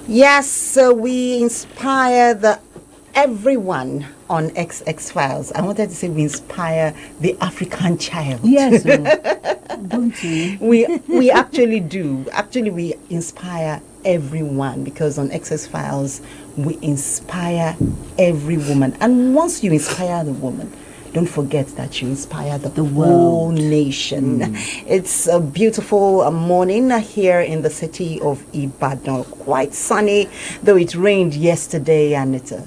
Yes, so we inspire everyone on XX Files. I wanted to say we inspire the African child. Yes, don't we? We actually do. Actually, we inspire everyone because on XX Files we inspire every woman. And once you inspire the woman, don't forget that you inspire the whole nation. It's a beautiful morning here in the city of Ibadan. Quite sunny, though it rained yesterday, and it's a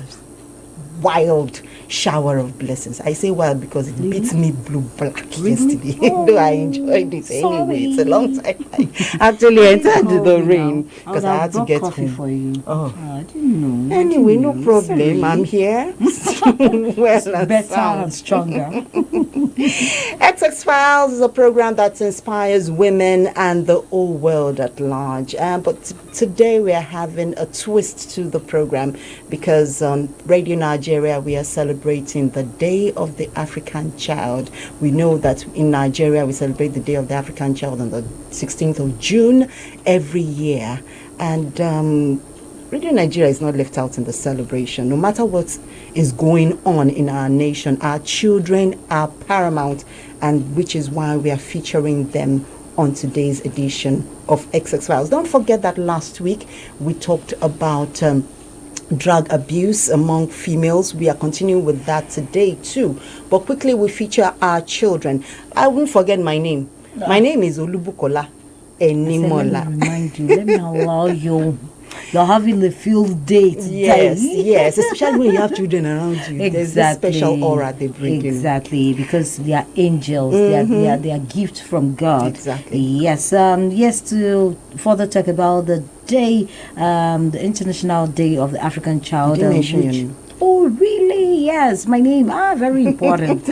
wild shower of blessings. I say wild because it beats me blue-black yesterday. Though I enjoyed it anyway. It's a long time I actually entered the rain because I had to get coffee home. for you. I didn't know. Anyway, no problem. Sorry. I'm here. Well, better and stronger. XX Files is a program that inspires women and the whole world at large. But today we are having a twist to the program because on Radio Nigeria we are celebrating the Day of the African Child. We know that in Nigeria we celebrate the Day of the African Child on the 16th of June every year. And Radio Nigeria is not left out in the celebration. No matter what is going on in our nation, our children are paramount, and which is why we are featuring them on today's edition of XX Files. Don't forget that last week we talked about drug abuse among females. We are continuing with that today too. But quickly we feature our children. I won't forget my name. My name is Olubukola Enimola. Let me allow you. You're having a field day today. Yes, especially when you have children around you. There's this special aura they bring. Exactly, because they are angels. They are gifts from God. Exactly. Yes. Yes. To further talk about the day, the International Day of the African Child. Oh, really? Yes. My name, very important.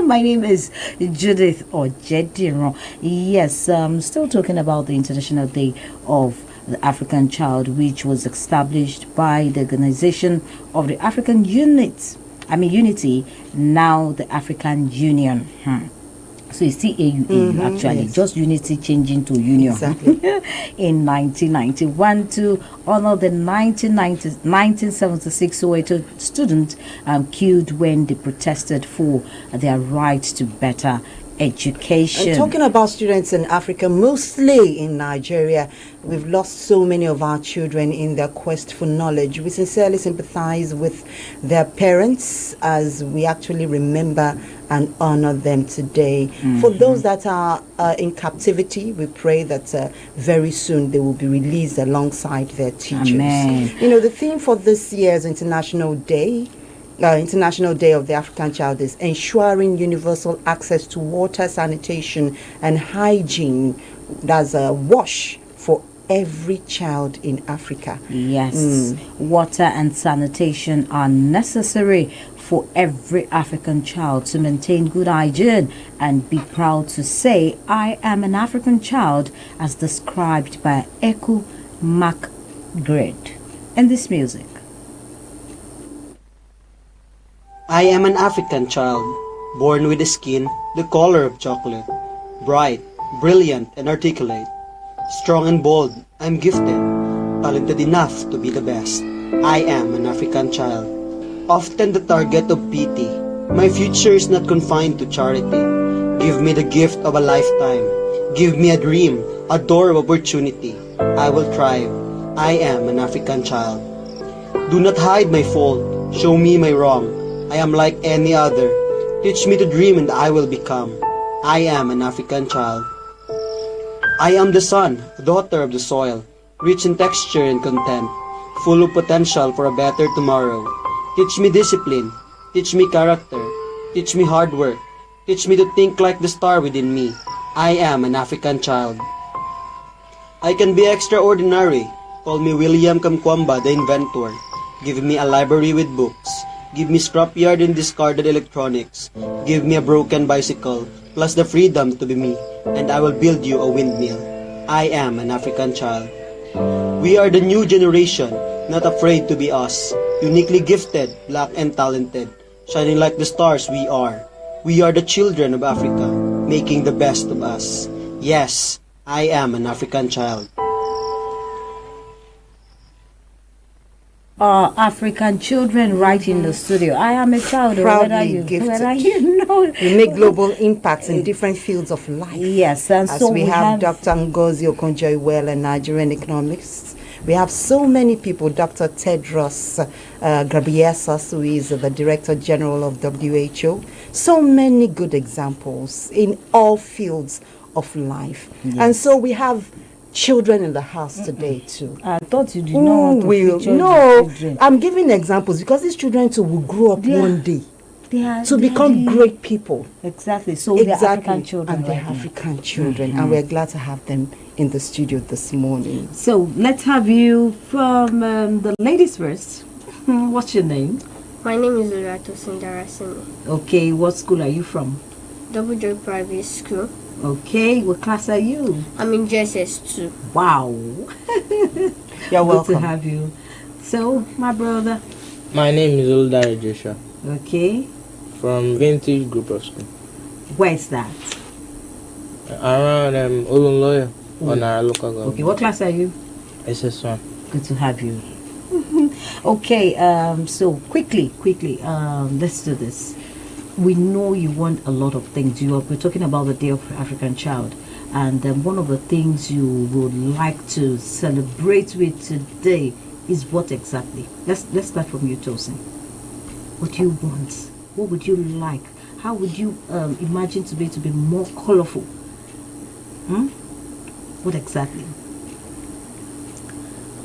My name is Judith Ojediro. Yes. Still talking about the International Day of the African Child, which was established by the Organization of the African Unity, now the African Union. So it's CAUA actually, yes. Just unity changing to union. Exactly. In 1991 to honor the 1976 Soweto students killed when they protested for their right to better education. And talking about students in Africa, mostly in Nigeria, we've lost so many of our children in their quest for knowledge. We sincerely sympathize with their parents as we actually remember and honor them today. For those that are in captivity, we pray that very soon they will be released alongside their teachers. Amen. You know, the theme for this year's International Day of the African Child is ensuring universal access to water, sanitation, and hygiene. That's a wash for every child in Africa. Yes, water and sanitation are necessary for every African child to maintain good hygiene and be proud to say, I am an African child, as described by Echo McGrid. And this music. I am an African child, born with a skin the color of chocolate, bright, brilliant, and articulate. Strong and bold, I'm gifted, talented enough to be the best. I am an African child, often the target of pity. My future is not confined to charity. Give me the gift of a lifetime. Give me a dream, a door of opportunity. I will thrive. I am an African child. Do not hide my fault. Show me my wrong. I am like any other. Teach me to dream and I will become. I am an African child. I am the son, daughter of the soil, rich in texture and content, full of potential for a better tomorrow. Teach me discipline. Teach me character. Teach me hard work. Teach me to think like the star within me. I am an African child. I can be extraordinary. Call me William Kamkwamba, the inventor. Give me a library with books. Give me scrapyard and discarded electronics. Give me a broken bicycle, plus the freedom to be me, and I will build you a windmill. I am an African child. We are the new generation, not afraid to be us. Uniquely gifted, black and talented, shining like the stars we are. We are the children of Africa, making the best of us. Yes, I am an African child. African children right in the studio. I am a child. Proudly gifted. Whether you know. We make global impacts in different fields of life. Yes, and As so we have Dr. Ngozi Okonjo-Iweala, Nigerian economics. We have so many people. Dr. Tedros Ghebreyesus, who is the Director General of WHO. So many good examples in all fields of life. Yes. And so we have children in the house today too. I thought you did not want to feature no, the children. I'm giving examples because these children too will grow up one day to become great people. Exactly. So they're African children. And they're African children. And we're glad to have them in the studio this morning. So let's have you from the ladies first. What's your name? My name is Oluwatosin Darasimi. Okay, what school are you from? Double Joy Private School. Okay, what class are you? I'm in JSS 2. Wow. You're welcome. Good to have you. So, my brother. My name is Oludare Joshua Okay. from Vintage Group of School. Where's that? Around Olunloyo on our local government. Okay, what class are you? SS1. Good to have you. Okay, so quickly, let's do this. We know you want a lot of things. We're talking about the Day of African Child, and one of the things you would like to celebrate with today is what exactly? Let's start from you, Tosin. What do you want? What would you like? How would you imagine to be more colorful? What exactly?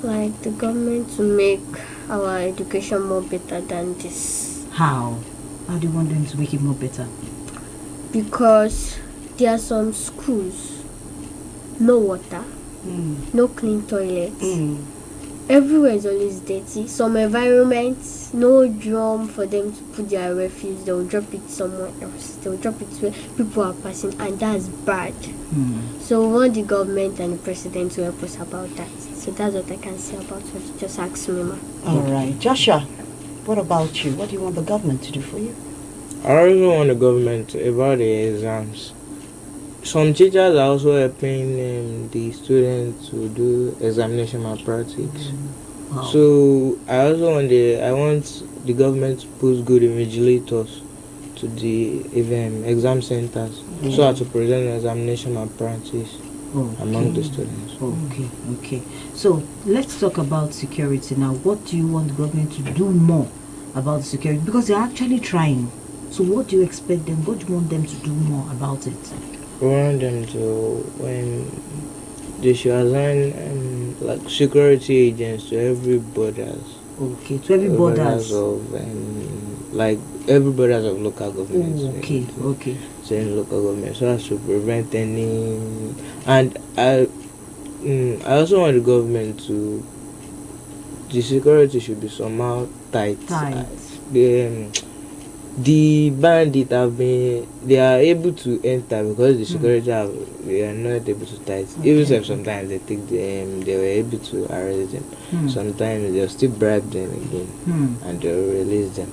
Like the government to make our education more better than this. How? How do you want them to make it more better? Because there are some schools, no water, no clean toilets. Everywhere is always dirty. Some environments, no drum for them to put their refuse. They'll drop it somewhere else. They'll drop it where people are passing, and that's bad. So we want the government and the president to help us about that. So that's what I can say about what you just asked me, ma. All right. Joshua, what about you? What do you want the government to do for you? I also want the government about the exams. Some teachers are also helping the students to do examination malpractice. Wow. So I want the government to put good invigilators to the exam centers so as to prevent examination malpractice among the students. Okay. So let's talk about security now. What do you want the government to do more about security? Because they're actually trying. So what do you expect them? What do you want them to do more about it? We want them to they should assign like security agents to every borders. Okay, to every borders of like every borders of local governments. Okay. Same local government, so as to prevent any. And I also want the government to. The security should be somehow tight. The bandits they are able to enter because the security they are not able to tight. Even if sometimes they take them, they were able to arrest them. Sometimes they'll still bribe them again and they'll release them.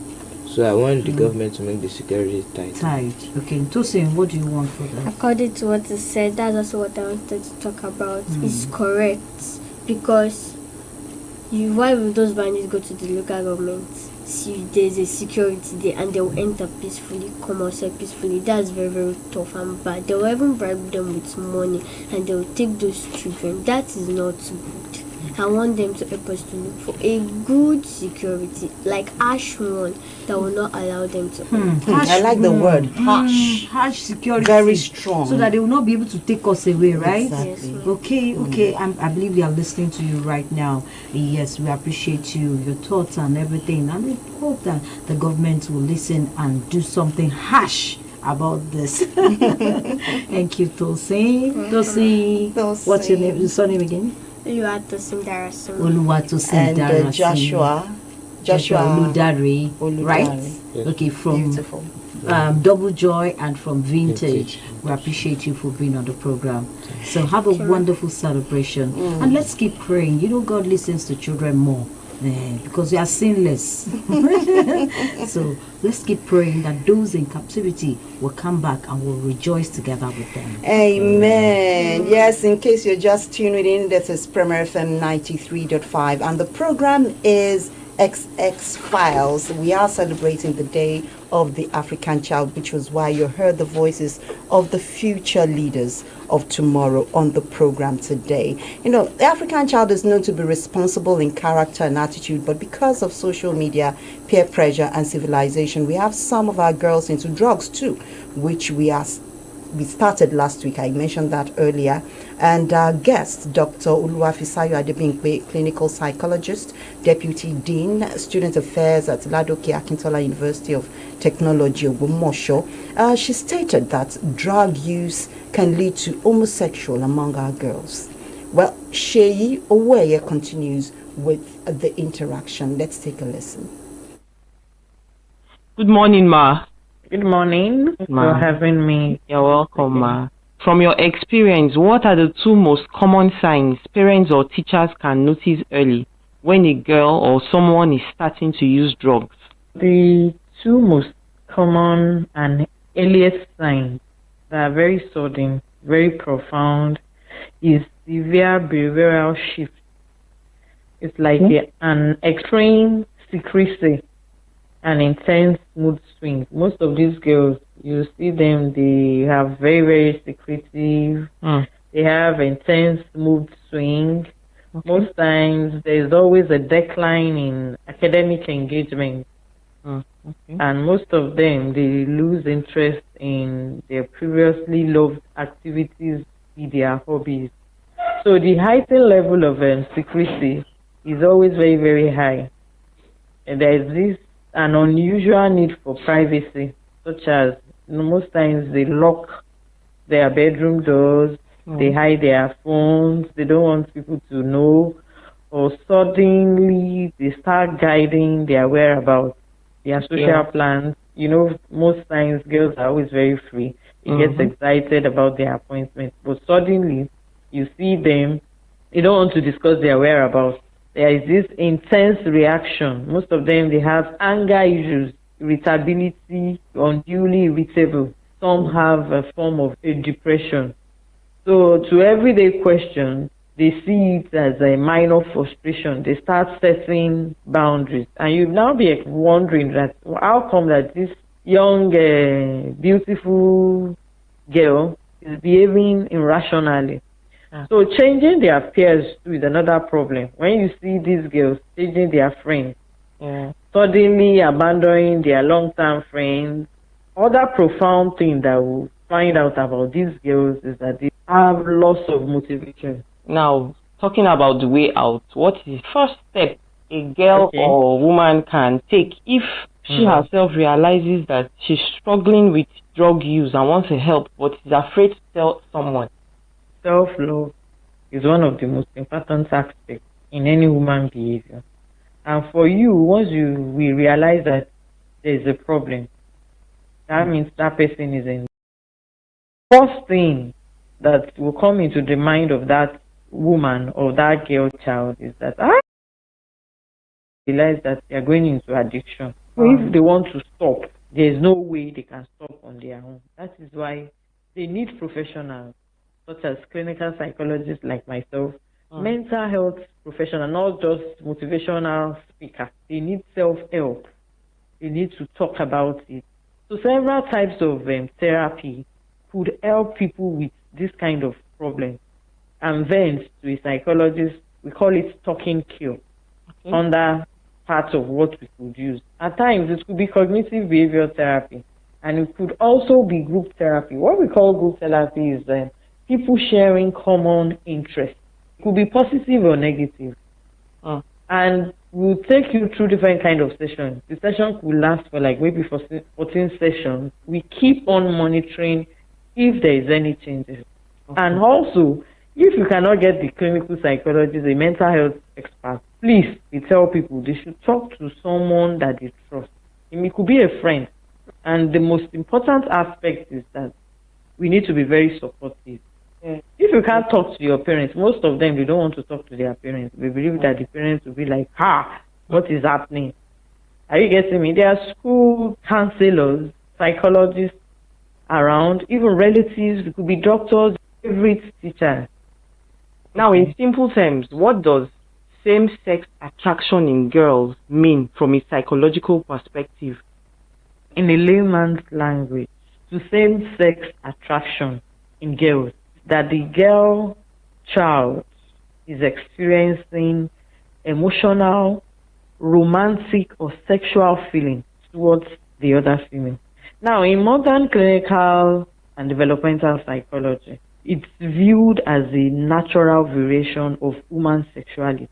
So I want the government to make the security tight. Okay, Tosin, what do you want for that? According to what is said, that's also what I wanted to talk about. It's correct because why will those bandits go to the local government? See, there's a security there and they'll enter peacefully, come outside peacefully. That's very, very tough and bad. They'll even bribe them with money and they'll take those children. That is not good. I want them to help us to look for a good security, like harsh one that will not allow them to enter. I like the word harsh. Harsh security. Very strong. So that they will not be able to take us away, right? Exactly. Yes, Okay. I believe they are listening to you right now. Yes, we appreciate you, your thoughts and everything. And we hope that the government will listen and do something harsh about this. Thank you, Tosin. Tosin. What's your name? Your surname again? Oluwatosin Darasimi. Oluwatosin And Darasimi. Joshua Oludare, right? Yes. Okay, from Beautiful. Double Joy and from Vintage. We appreciate you for being on the program. So have a wonderful celebration. And let's keep praying. God listens to children more. Because they are sinless. So let's keep praying that those in captivity will come back and will rejoice together with them. Amen. Yes, in case you're just tuning in, this is Premier FM 93.5 and the program is XX Files. We are celebrating the Day of the African Child, which was why you heard the voices of the future leaders of tomorrow on the program today. You know, the African child is known to be responsible in character and attitude, but because of social media, peer pressure, and civilization, we have some of our girls into drugs too, which we started last week. I mentioned that earlier. And our guest, Dr. Oluwafisayo Adebimpe, clinical psychologist, deputy dean, student affairs at Ladoke Akintola University of Technology, Ogbomoso. She stated that drug use can lead to homosexual among our girls. Well, Sheyi Oweye continues with the interaction. Let's take a listen. Good morning, Ma. Good morning. Thanks for having me. You're welcome, Ma. From your experience, what are the two most common signs parents or teachers can notice early when a girl or someone is starting to use drugs? The two most common and earliest signs that are very sudden, very profound, is severe behavioral shift. It's like an extreme secrecy and intense mood swings. Most of these girls, you see them, they have very, very secretive. They have intense mood swing. Most times, there's always a decline in academic engagement. And most of them, they lose interest in their previously loved activities, their hobbies. So the heightened level of secrecy is always very, very high. And there is an unusual need for privacy, such as most times they lock their bedroom doors, they hide their phones, they don't want people to know, or suddenly they start guiding their whereabouts, their social plans. You know, most times girls are always very free. They get excited about their appointment, but suddenly you see them, they don't want to discuss their whereabouts. There is this intense reaction. Most of them, they have anger issues, irritability, unduly irritable. Some have a form of a depression. So to everyday questions, they see it as a minor frustration. They start setting boundaries. And you now be wondering that how come that this young, beautiful girl is behaving irrationally? So changing their peers too is another problem. When you see these girls changing their friends, suddenly abandoning their long-term friends, other profound thing that we'll find out about these girls is that they have loss of motivation. Now, talking about the way out, what is the first step a girl or woman can take if she herself realizes that she's struggling with drug use and wants to help but is afraid to tell someone? Self-love is one of the most important aspects in any human behavior. And for you, once we realize that there is a problem, that means that person is in. First thing that will come into the mind of that woman or that girl child is that I realize that they are going into addiction. So if they want to stop, there is no way they can stop on their own. That is why they need professionals, such as clinical psychologists like myself, mental health professionals, not just motivational speakers. They need self-help. They need to talk about it. So several types of therapy could help people with this kind of problem. And then to a psychologist, we call it talking cure, under part of what we could use. At times, it could be cognitive behavioral therapy, and it could also be group therapy. What we call group therapy is people sharing common interests. It could be positive or negative. And we'll take you through different kind of sessions. The session could last for like maybe 14 sessions. We keep on monitoring if there is any changes. And also, if you cannot get the clinical psychologist, a mental health expert, please, we tell people they should talk to someone that they trust. It could be a friend. And the most important aspect is that we need to be very supportive. If you can't talk to your parents, most of them, they don't want to talk to their parents. They believe that the parents will be like, what is happening? Are you getting me? There are school counselors, psychologists around, even relatives. It could be doctors, favorite teachers. Now, in simple terms, what does same-sex attraction in girls mean from a psychological perspective? In a layman's language, to same-sex attraction in girls, that the girl child is experiencing emotional, romantic, or sexual feelings towards the other female. Now, in modern clinical and developmental psychology, it's viewed as a natural variation of human sexuality.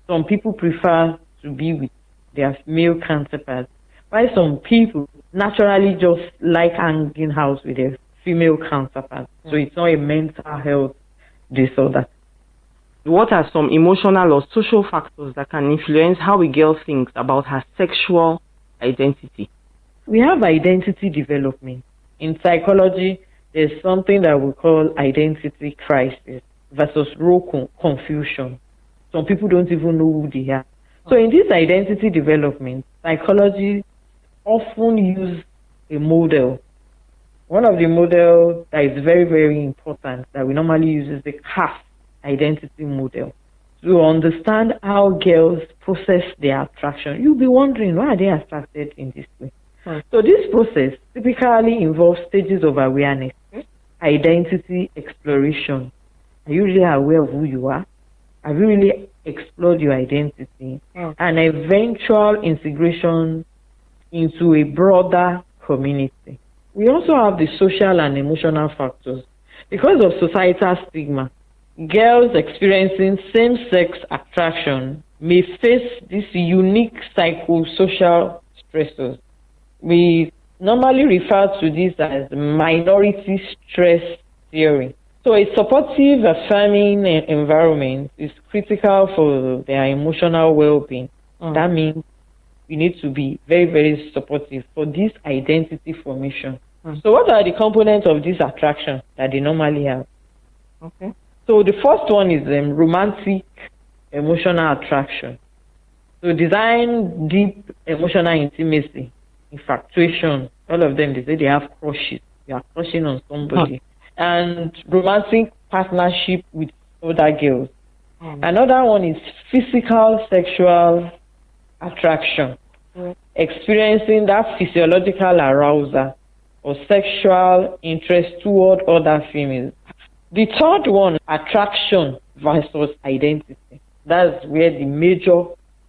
Some people prefer to be with their male counterparts, while some people naturally just like hanging out with their female counterparts. So it's not a mental health disorder. What are some emotional or social factors that can influence how a girl thinks about her sexual identity? We have identity development. In psychology, there's something that we call identity crisis versus role confusion. Some people don't even know who they are. So in this identity development, psychology often use a model. One of the models that is very, very important that we normally use is the CAF identity model to understand how girls process their attraction. You'll be wondering, why are they attracted in this way? So this process typically involves stages of awareness, identity exploration. Are you really aware of who you are? Have you really explored your identity? And eventual integration into a broader community. We also have the social and emotional factors. Because of societal stigma, girls experiencing same-sex attraction may face these unique psychosocial stressors. We normally refer to this as minority stress theory. So a supportive, affirming environment is critical for their emotional well-being. That means we need to be very, very supportive for this identity formation. So what are the components of this attraction that they normally have? Okay. So the first one is romantic emotional attraction. So design deep emotional intimacy, infatuation. All of them, they say they have crushes. They are crushing on somebody. And romantic partnership with other girls. Another one is physical sexual attraction. Experiencing that physiological arousal or sexual interest toward other females. The third one, attraction versus identity. That's where the major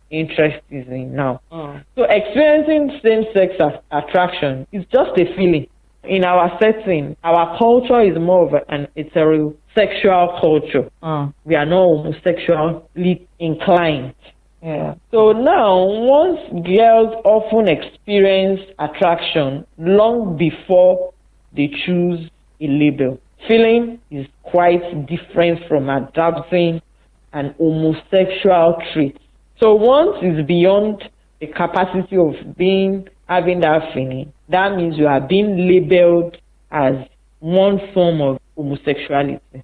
interest is in now. So experiencing same-sex attraction is just a feeling. In our setting, our culture is more of an heterosexual culture. We are not homosexually inclined. So now, once girls often experience attraction long before they choose a label, feeling is quite different from adopting an homosexual trait. So once it's beyond the capacity of having that feeling, that means you are being labeled as one form of homosexuality.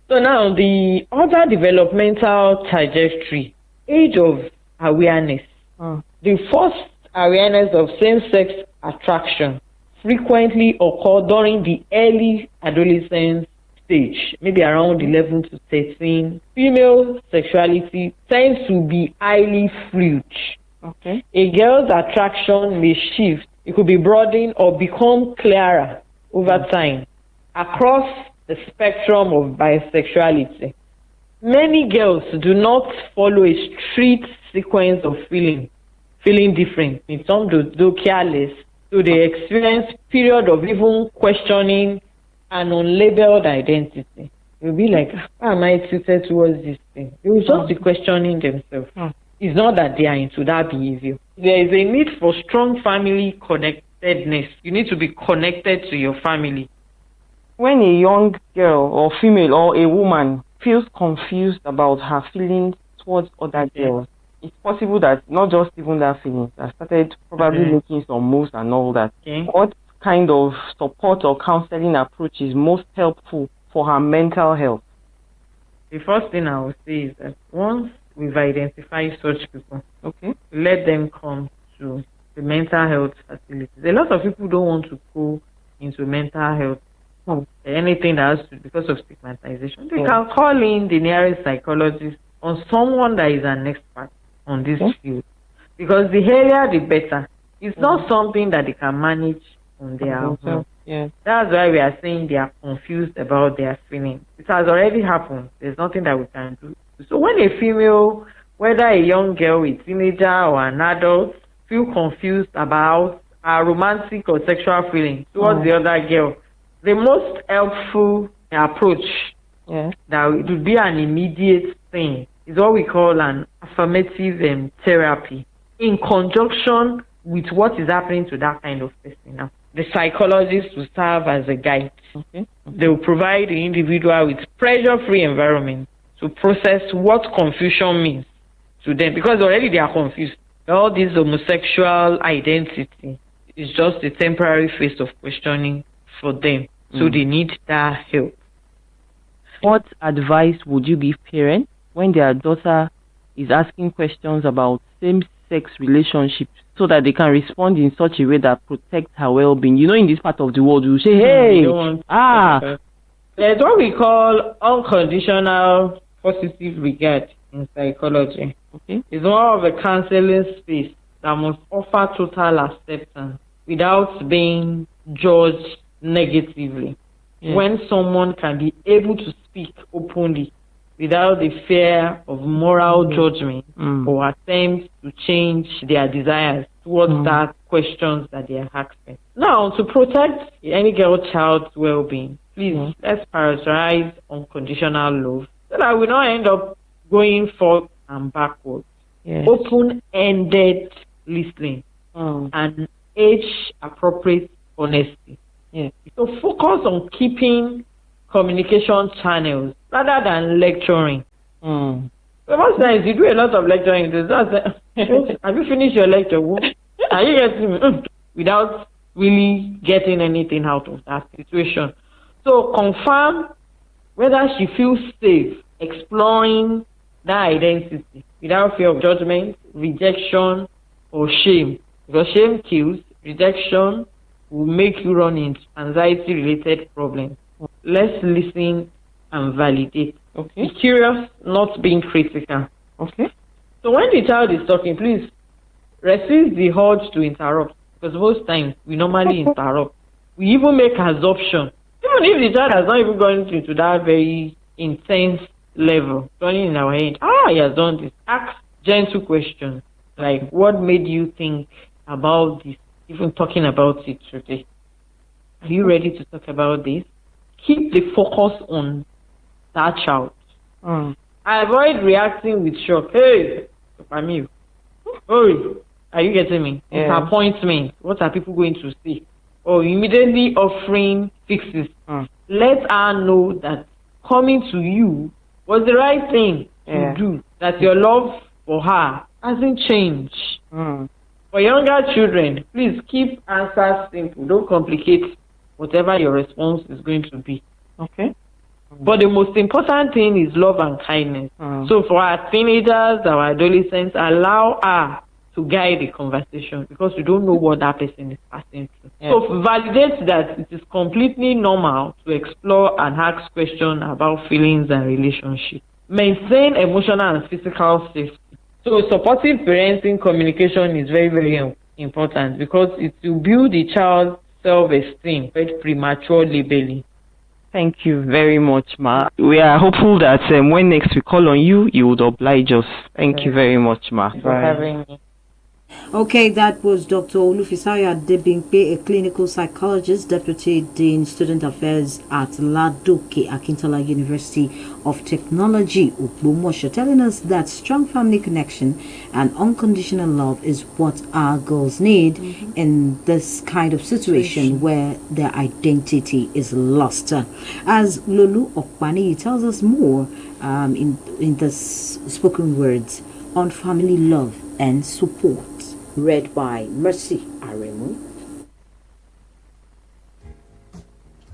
So now the other developmental trajectory, age of awareness. The first awareness of same-sex attraction frequently occur during the early adolescence stage, maybe around 11 to 13. Female sexuality tends to be highly fluid. A girl's attraction may shift. It could be broadened or become clearer over time across the spectrum of bisexuality. Many girls do not follow a strict sequence of feeling different. In some do careless. So they experience period of even questioning an unlabeled identity. You'll be like, why am I tilted towards this thing? They will just be questioning themselves. It's not that they are into that behavior. There is a need for strong family connectedness. You need to be connected to your family. When a young girl or female or a woman feels confused about her feelings towards other girls, it's possible that not just even that feeling, that started probably making some moves and all that. What kind of support or counseling approach is most helpful for her mental health? The first thing I would say is that once we've identified such people, let them come to the mental health facilities. A lot of people don't want to go into mental health anything that has to, because of stigmatization. They can call in the nearest psychologist on someone that is an expert on this field. Because the earlier the better. It's not something that they can manage on their own. Yeah. That's why we are saying they are confused about their feelings. It has already happened. There's nothing that we can do. So when a female, whether a young girl, a teenager, or an adult, feel confused about a romantic or sexual feeling towards the other girl, the most helpful approach that it would be an immediate thing is what we call an affirmative therapy in conjunction with what is happening to that kind of person. Now, the psychologist will serve as a guide. They will provide the individual with pressure-free environment to process what confusion means to them, because already they are confused. All this homosexual identity is just a temporary phase of questioning for them, so they need that help. What advice would you give parents when their daughter is asking questions about same-sex relationships so that they can respond in such a way that protects her well-being? You know, in this part of the world, we say, hey, there's what we call unconditional positive regard in psychology. It's one of the counseling space that must offer total acceptance without being judged negatively. When someone can be able to speak openly without the fear of moral judgment or attempts to change their desires towards that questions that they are asking. Now, to protect any girl child's well-being, please, let's prioritize unconditional love so that we don't end up going forward and backwards. Open-ended listening and age-appropriate honesty. So focus on keeping communication channels rather than lecturing. So most times you do a lot of lecturing. Have you finished your lecture? Are you getting me? Without really getting anything out of that situation. So confirm whether she feels safe exploring that identity without fear of judgment, rejection, or shame. Because shame kills, rejection will make you run into anxiety-related problems. Let's listen and validate. Be curious, not being critical. So when the child is talking, please resist the urge to interrupt. Because most times we normally interrupt. We even make assumption. Even if the child has not even gone into that very intense level, turning in our head, he has done this. Ask gentle questions like, what made you think about this? Even talking about it today. Are you ready to talk about this? Keep the focus on that child. Avoid reacting with shock. Hey, Pamir. Oh, are you getting me? Disappointment. What are people going to say? Or immediately offering fixes. Let her know that coming to you was the right thing to do. That your love for her hasn't changed. For younger children, please keep answers simple. Don't complicate whatever your response is going to be. But the most important thing is love and kindness. So for our teenagers, our adolescents, allow her to guide the conversation because you don't know what that person is passing through. So validate that it is completely normal to explore and ask questions about feelings and relationships. Maintain emotional and physical safety. So supportive parenting communication is very, very important because it will build the child's self-esteem with premature labeling. Thank you very much, Ma. We are hopeful that when next we call on you, you would oblige us. Thank you very much, Ma. Thanks for having me. Okay, that was Dr. Olufisaya Debimpe, a clinical psychologist, Deputy Dean, Student Affairs at Ladoke Akintola University of Technology, Ogbomoso, telling us that strong family connection and unconditional love is what our girls need in this kind of situation where their identity is lost. As Lulu Okpani tells us more in this spoken words on family love and support, read by Mercy Aremu.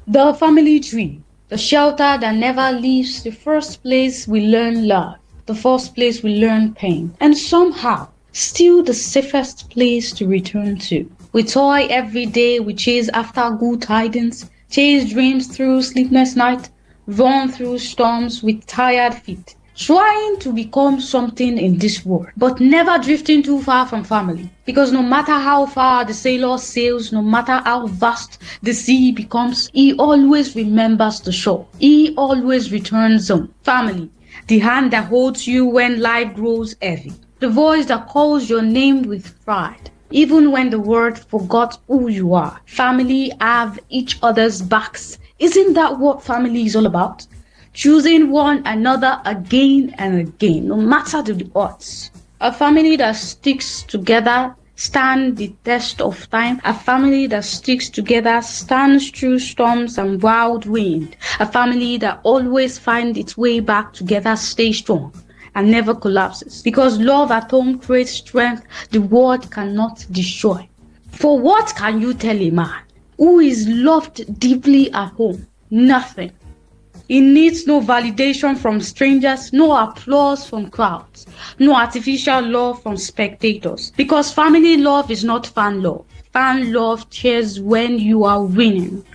The family tree, the shelter that never leaves, the first place we learn love, the first place we learn pain, and somehow still the safest place to return to. We toil every day, we chase after good tidings, chase dreams through sleepless night, run through storms with tired feet, trying to become something in this world, but never drifting too far from family. Because no matter how far the sailor sails, no matter how vast the sea becomes, he always remembers the shore. He always returns home. Family, the hand that holds you when life grows heavy. The voice that calls your name with pride. Even when the world forgot who you are. Family have each other's backs. Isn't that what family is all about? Choosing one another again and again, no matter the odds. A family that sticks together stands the test of time. A family that sticks together stands through storms and wild wind. A family that always finds its way back together stays strong and never collapses. Because love at home creates strength the world cannot destroy. For what can you tell a man who is loved deeply at home? Nothing. He needs no validation from strangers, no applause from crowds, no artificial love from spectators. Because family love is not fan love. Fan love cheers when you are winning.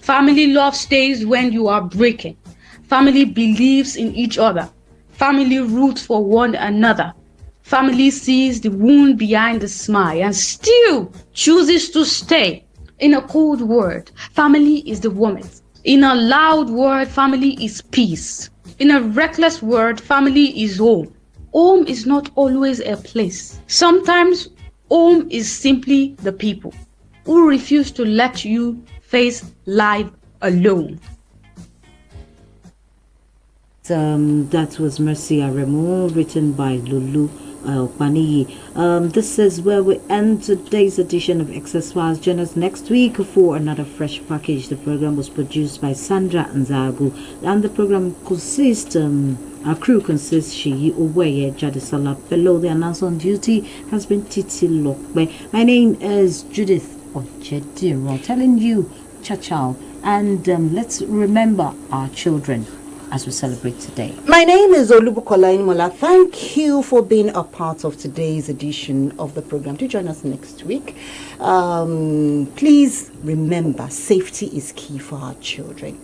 Family love stays when you are breaking. Family believes in each other. Family roots for one another. Family sees the wound behind the smile and still chooses to stay. In a cold word, family is the warmth. In a loud word, family is peace. In a reckless word, family is home. Home is not always a place. Sometimes home is simply the people who refuse to let you face life alone. That was Mercy Aremu, written by Lulu Paniyi. This is where we end today's edition of Excess Files. Join us next week for another fresh package. The program was produced by Sandra Nzagu, and the program consists, our crew consists Shiyi Oweye Jadesala. Below the announcer on duty has been Titi Lokbe. My name is Judith Ojediro, telling you ciao, and let's remember our children as we celebrate today. My name is Olubukola Imola. Thank you for being a part of today's edition of the program. Do join us next week. Please remember, safety is key for our children.